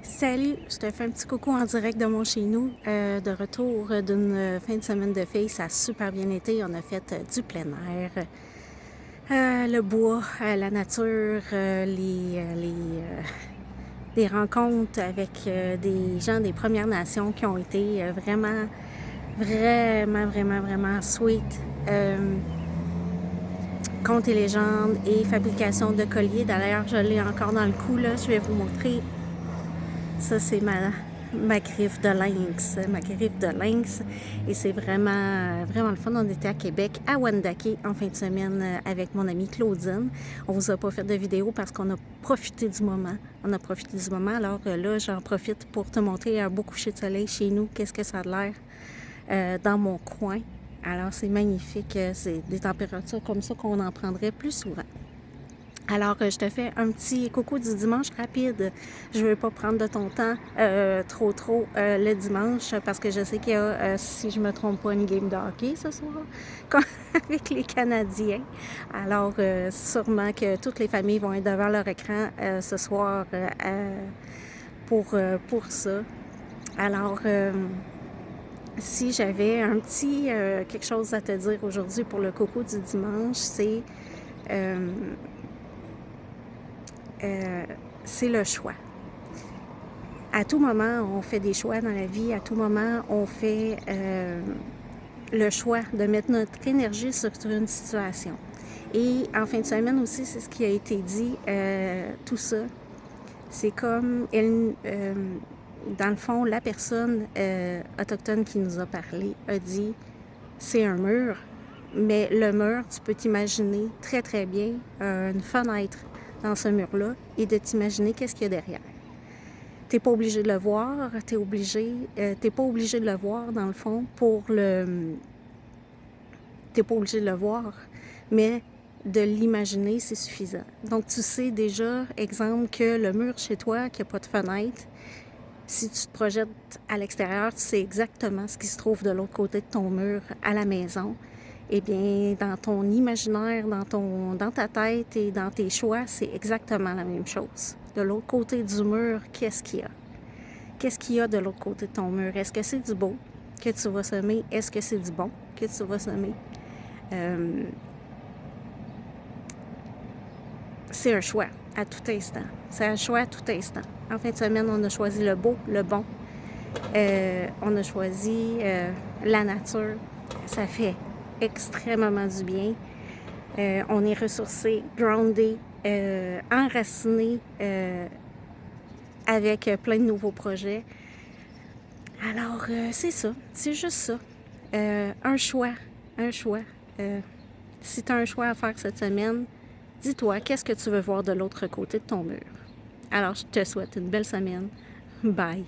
Salut, je te fais un petit coucou en direct de mon chez nous, de retour d'une fin de semaine de filles. Ça a super bien été. On a fait du plein air, le bois, la nature, des rencontres avec des gens des Premières Nations qui ont été vraiment sweet. Contes et légendes et fabrication de colliers. D'ailleurs, je l'ai encore dans le cou, là. Je vais vous montrer. Ça, c'est ma griffe de lynx. Ma griffe de lynx. Et c'est vraiment le fun. On était à Québec, à Wendake, en fin de semaine avec mon amie Claudine. On vous a pas fait de vidéo parce qu'on a profité du moment. Alors là, j'en profite pour te montrer un beau coucher de soleil chez nous. Qu'est-ce que ça a l'air dans mon coin. Alors, c'est magnifique. C'est des températures comme ça qu'on en prendrait plus souvent. Alors, je te fais un petit coucou du dimanche rapide. Je ne veux pas prendre de ton temps trop le dimanche parce que je sais qu'il y a, si je ne me trompe pas, une game de hockey ce soir avec les Canadiens. Alors, sûrement que toutes les familles vont être devant leur écran ce soir pour ça. Alors, si j'avais un petit quelque chose à te dire aujourd'hui pour le coucou du dimanche, c'est le choix. À tout moment, on fait des choix dans la vie. À tout moment, on fait le choix de mettre notre énergie sur une situation. Et en fin de semaine aussi, c'est ce qui a été dit, tout ça. C'est comme, dans le fond, la personne autochtone qui nous a parlé a dit, c'est un mur, mais le mur, tu peux t'imaginer très bien une fenêtre dans ce mur-là et de t'imaginer qu'est-ce qu'il y a derrière. T'es pas obligé de le voir, t'es pas obligé de le voir dans le fond t'es pas obligé de le voir, mais de l'imaginer, c'est suffisant. Donc, tu sais déjà, exemple, que le mur chez toi, qu'il n'y a pas de fenêtre, si tu te projettes à l'extérieur, tu sais exactement ce qui se trouve de l'autre côté de ton mur à la maison. Eh bien, dans ton imaginaire, dans ta tête et dans tes choix, c'est exactement la même chose. De l'autre côté du mur, qu'est-ce qu'il y a? Qu'est-ce qu'il y a de l'autre côté de ton mur? Est-ce que c'est du beau que tu vas semer? Est-ce que c'est du bon que tu vas semer? C'est un choix à tout instant. C'est un choix à tout instant. En fin de semaine, on a choisi le beau, le bon. On a choisi la nature. Ça fait extrêmement du bien. On est ressourcé, groundé, enraciné avec plein de nouveaux projets. Alors, c'est ça. C'est juste ça. Un choix. Si tu as un choix à faire cette semaine, dis-toi, qu'est-ce que tu veux voir de l'autre côté de ton mur? Alors, je te souhaite une belle semaine. Bye!